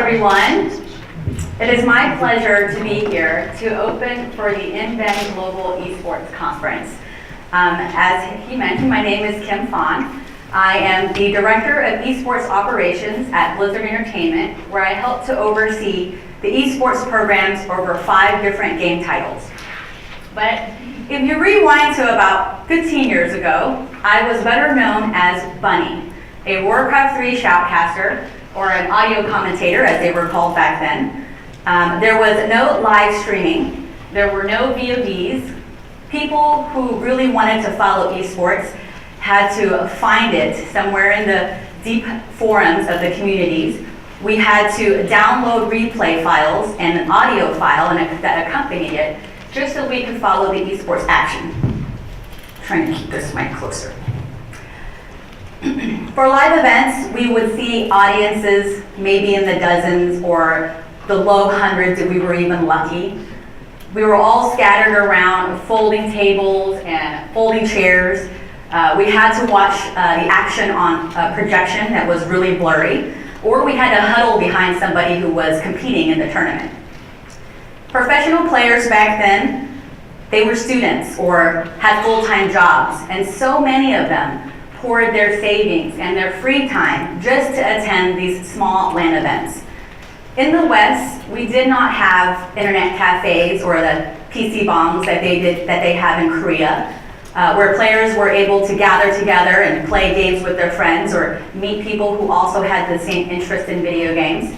everyone. It is my pleasure to be here to open for the Inven Global Esports Conference. As he mentioned, my name is Kim Fawn. I am the Director of Esports Operations at Blizzard Entertainment, where I help to oversee the esports programs for over 5 different game titles. But if you rewind to about 15 years ago, I was better known as Bunny, a Warcraft 3 shoutcaster, or an audio commentator as they were called back then. There was no live streaming, there were no VODs. People who really wanted to follow esports had to find it somewhere in the deep forums of the communities. We had to download replay files and an audio file that accompanied it, just so we could follow the esports action. I'm trying to keep this mic closer. For live events, we would see audiences maybe in the dozens or the low hundreds if we were even lucky. We were all scattered around folding tables and folding chairs. We had to watch the action on a projection that was really blurry, or we had to huddle behind somebody who was competing in the tournament. Professional players back then, they were students or had full-time jobs, and so many of them poured their savings and their free time just to attend these small LAN events. In the West, we did not have internet cafes or the PC bombs that they have in Korea, where players were able to gather together and play games with their friends or meet people who also had the same interest in video games.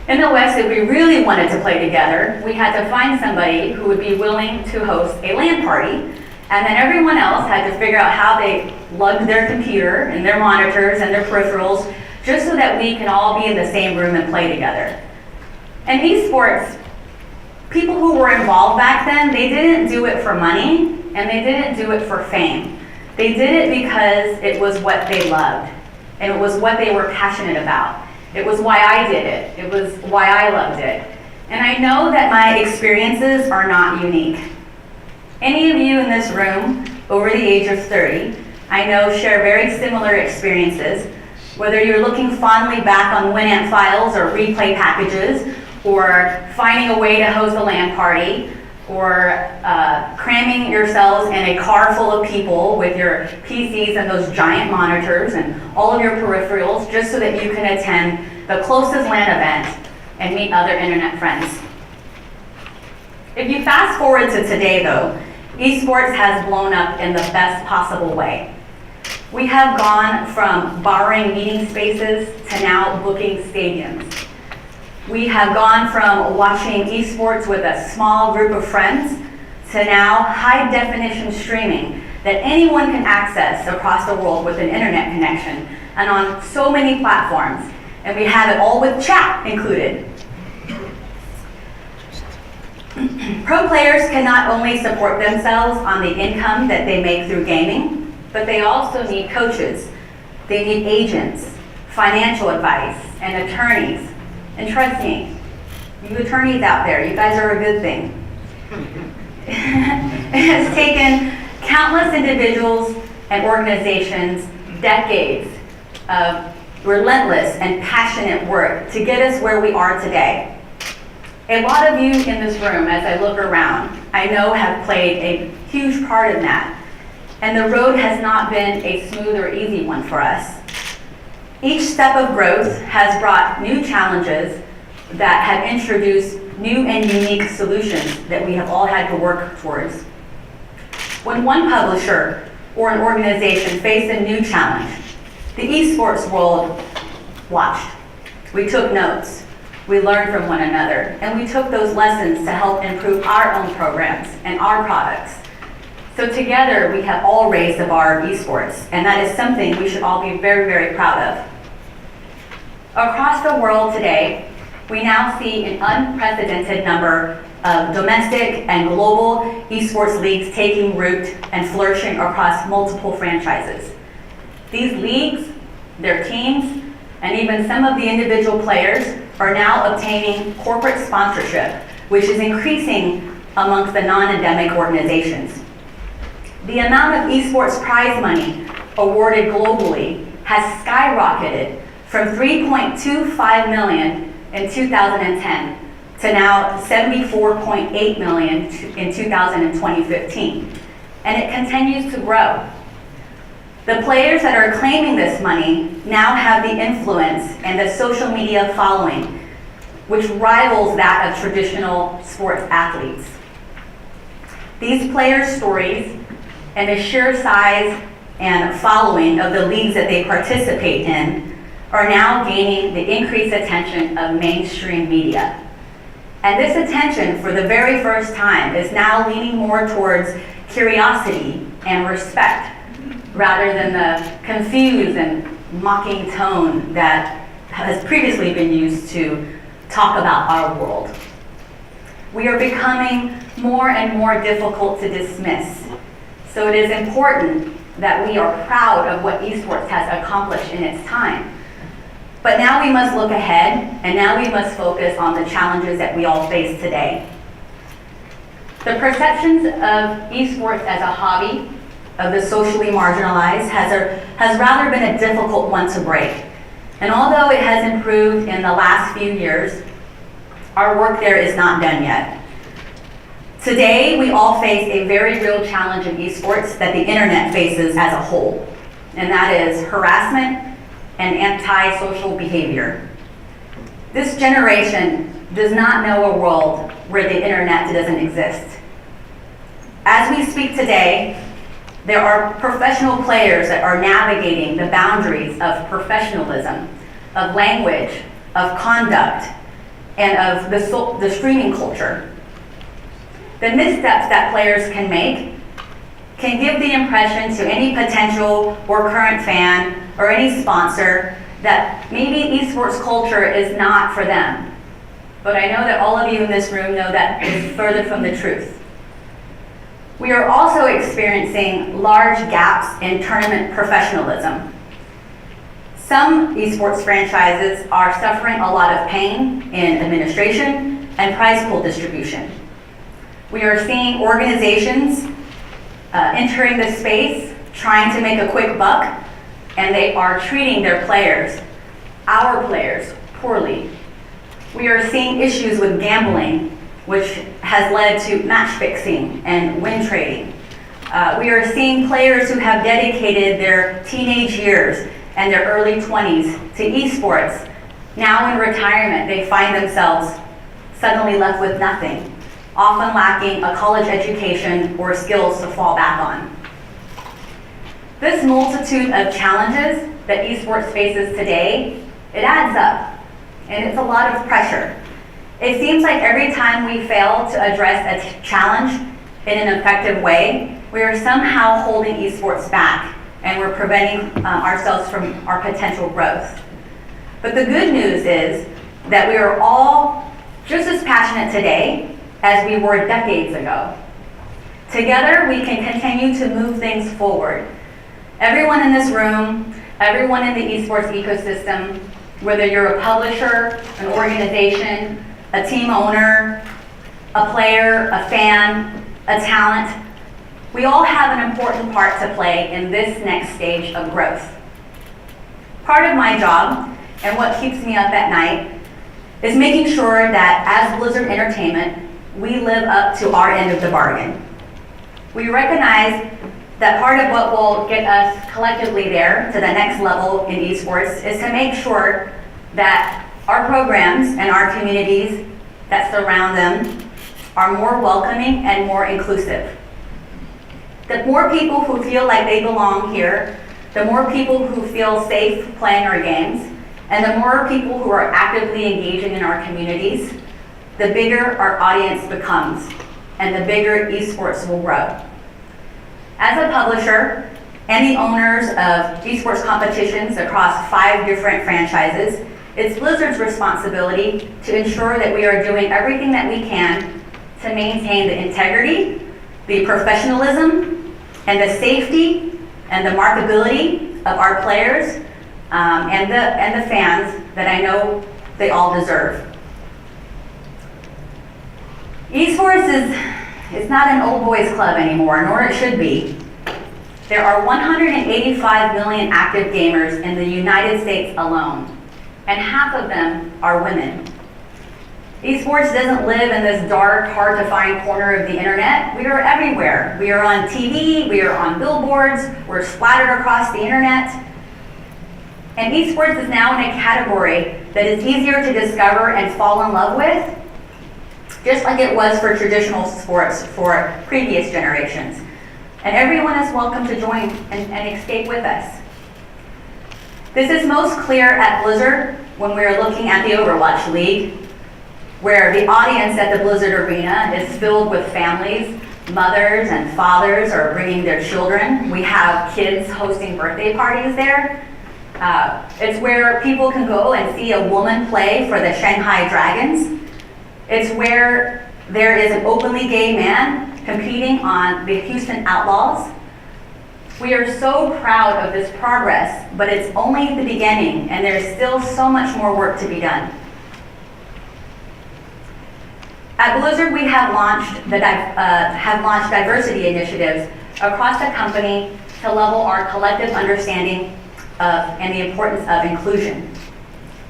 In the West, if we really wanted to play together, we had to find somebody who would be willing to host a LAN party, and then everyone else had to figure out how they lugged their computer and their monitors and their peripherals just so that we can all be in the same room and play together. And esports, people who were involved back then, they didn't do it for money and they didn't do it for fame. They did it because it was what they loved and it was what they were passionate about. It was why I did it. It was why I loved it. And I know that my experiences are not unique. Any of you in this room over the age of 30, I know share very similar experiences, whether you're looking fondly back on Winamp files or replay packages, or finding a way to host a LAN party, or cramming yourselves in a car full of people with your PCs and those giant monitors and all of your peripherals just so that you can attend the closest LAN event and meet other internet friends. If you fast forward to today though, esports has blown up in the best possible way. We have gone from borrowing meeting spaces to now booking stadiums. We have gone from watching esports with a small group of friends to now high-definition streaming that anyone can access across the world with an internet connection and on so many platforms. And we have it all with chat included. Pro players can not only support themselves on the income that they make through gaming, but they also need coaches. They need agents, financial advice, and attorneys. And trust me, you attorneys out there, you guys are a good thing. It has taken countless individuals and organizations decades of relentless and passionate work to get us where we are today. A lot of you in this room, as I look around, I know have played a huge part in that. And the road has not been a smooth or easy one for us. Each step of growth has brought new challenges that have introduced new and unique solutions that we have all had to work towards. When one publisher or an organization faced a new challenge, the esports world watched. We took notes, we learned from one another, and we took those lessons to help improve our own programs and our products. So together we have all raised the bar of esports, and that is something we should all be very, very proud of. Across the world today, we now see an unprecedented number of domestic and global esports leagues taking root and flourishing across multiple franchises. These leagues, their teams, and even some of the individual players are now obtaining corporate sponsorship, which is increasing amongst the non-endemic organizations. The amount of esports prize money awarded globally has skyrocketed from $3.25 million in 2010 to now 74.8 million in 2015, and it continues to grow. The players that are claiming this money now have the influence and the social media following, which rivals that of traditional sports athletes. These players' stories and the sheer size and following of the leagues that they participate in are now gaining the increased attention of mainstream media. And this attention, for the very first time, is now leaning more towards curiosity and respect, rather than the confused and mocking tone that has previously been used to talk about our world. We are becoming more and more difficult to dismiss. So it is important that we are proud of what esports has accomplished in its time. But now we must look ahead, and now we must focus on the challenges that we all face today. The perceptions of esports as a hobby of the socially marginalized has rather been a difficult one to break. And although it has improved in the last few years, our work there is not done yet. Today, we all face a very real challenge in esports that the internet faces as a whole, and that is harassment and anti-social behavior. This generation does not know a world where the internet doesn't exist. As we speak today, there are professional players that are navigating the boundaries of professionalism, of language, of conduct, and of the streaming culture. The missteps that players can make can give the impression to any potential or current fan or any sponsor that maybe esports culture is not for them. But I know that all of you in this room know that is further from the truth. We are also experiencing large gaps in tournament professionalism. Some esports franchises are suffering a lot of pain in administration and prize pool distribution. We are seeing organizations entering the space trying to make a quick buck, and they are treating their players, our players, poorly. We are seeing issues with gambling, which has led to match fixing and win trading. We are seeing players who have dedicated their teenage years and their early 20s to esports. Now in retirement, they find themselves suddenly left with nothing, often lacking a college education or skills to fall back on. This multitude of challenges that esports faces today, it adds up, and it's a lot of pressure. It seems like every time we fail to address a challenge in an effective way, we are somehow holding esports back, and we're preventing ourselves from our potential growth. But the good news is that we are all just as passionate today as we were decades ago. Together, we can continue to move things forward. Everyone in this room, everyone in the esports ecosystem, whether you're a publisher, an organization, a team owner, a player, a fan, a talent, we all have an important part to play in this next stage of growth. Part of my job, and what keeps me up at night, is making sure that as Blizzard Entertainment, we live up to our end of the bargain. We recognize that part of what will get us collectively there to the next level in esports is to make sure that our programs and our communities that surround them are more welcoming and more inclusive. The more people who feel like they belong here, the more people who feel safe playing our games, and the more people who are actively engaging in our communities, the bigger our audience becomes, and the bigger esports will grow. As a publisher and the owners of esports competitions across 5 different franchises, it's Blizzard's responsibility to ensure that we are doing everything that we can to maintain the integrity, the professionalism, and the safety and the marketability of our players and the fans that I know they all deserve. Esports is not an old boys club anymore, nor it should be. There are 185 million active gamers in the United States alone, and half of them are women. Esports doesn't live in this dark, hard-to-find corner of the internet. We are everywhere. We are on TV, we are on billboards, we're splattered across the internet. And esports is now in a category that is easier to discover and fall in love with, just like it was for traditional sports for previous generations. And everyone is welcome to join and escape with us. This is most clear at Blizzard when we are looking at the Overwatch League, where the audience at the Blizzard Arena is filled with families. Mothers and fathers are bringing their children. We have kids hosting birthday parties there. It's where people can go and see a woman play for the Shanghai Dragons. It's where there is an openly gay man competing on the Houston Outlaws. We are so proud of this progress, but it's only the beginning, and there's still so much more work to be done. At Blizzard, we have launched diversity initiatives across the company to level our collective understanding of and the importance of inclusion.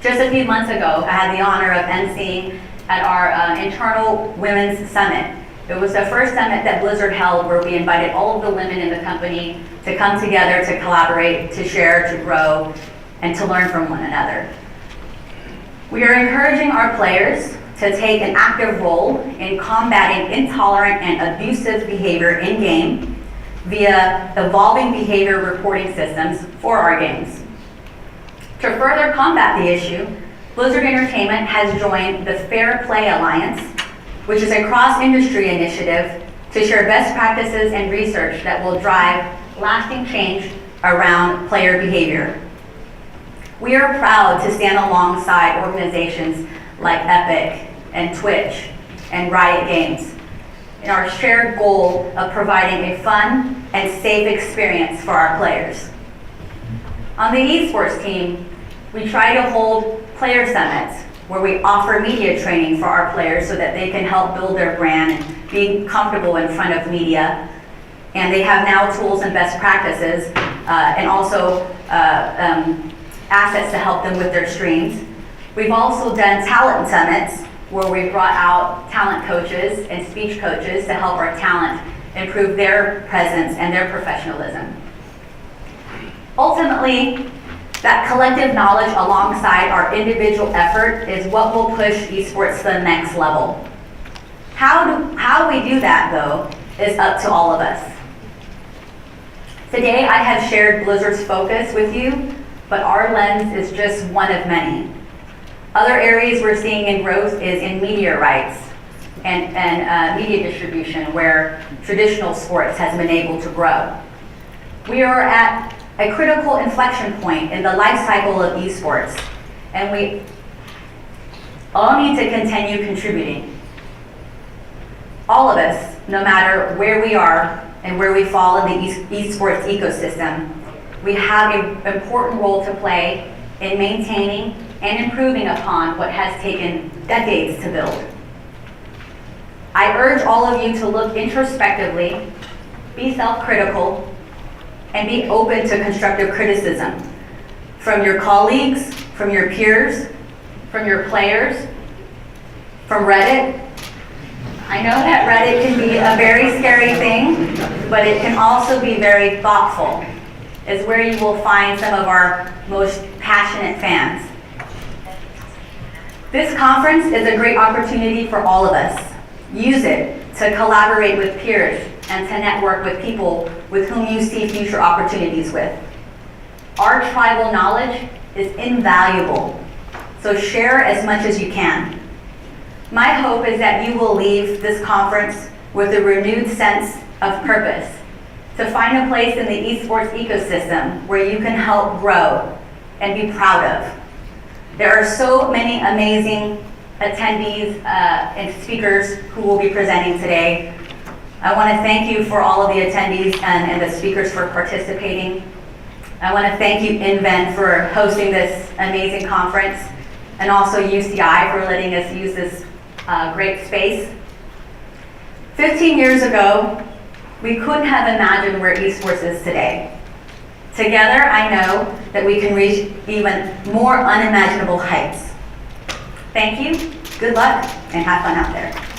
Just a few months ago, I had the honor of emceeing at our internal women's summit. It was the first summit that Blizzard held where we invited all of the women in the company to come together, to collaborate, to share, to grow, and to learn from one another. We are encouraging our players to take an active role in combating intolerant and abusive behavior in-game via evolving behavior reporting systems for our games. To further combat the issue, Blizzard Entertainment has joined the Fair Play Alliance, which is a cross-industry initiative to share best practices and research that will drive lasting change around player behavior. We are proud to stand alongside organizations like Epic and Twitch and Riot Games in our shared goal of providing a fun and safe experience for our players. On the esports team, we try to hold player summits where we offer media training for our players so that they can help build their brand and be comfortable in front of media. And they have now tools and best practices and also assets to help them with their streams. We've also done talent summits where we brought out talent coaches and speech coaches to help our talent improve their presence and their professionalism. Ultimately, that collective knowledge alongside our individual effort is what will push esports to the next level. How we do that, though, is up to all of us. Today, I have shared Blizzard's focus with you, but our lens is just one of many. Other areas we're seeing in growth is in media rights and media distribution, where traditional sports has been able to grow. We are at a critical inflection point in the life cycle of esports, and we all need to continue contributing. All of us, no matter where we are and where we fall in the esports ecosystem, we have an important role to play in maintaining and improving upon what has taken decades to build. I urge all of you to look introspectively, be self-critical, and be open to constructive criticism from your colleagues, from your peers, from your players, from Reddit. I know that Reddit can be a very scary thing, but it can also be very thoughtful. It's where you will find some of our most passionate fans. This conference is a great opportunity for all of us. Use it to collaborate with peers and to network with people with whom you see future opportunities with. Our tribal knowledge is invaluable, so share as much as you can. My hope is that you will leave this conference with a renewed sense of purpose, to find a place in the esports ecosystem where you can help grow and be proud of. There are so many amazing attendees and speakers who will be presenting today. I want to thank you for all of the attendees and the speakers for participating. I want to thank you, Inven, for hosting this amazing conference, and also UCI for letting us use this great space. 15 years ago, we couldn't have imagined where esports is today. Together, I know that we can reach even more unimaginable heights. Thank you. Good luck and have fun out there.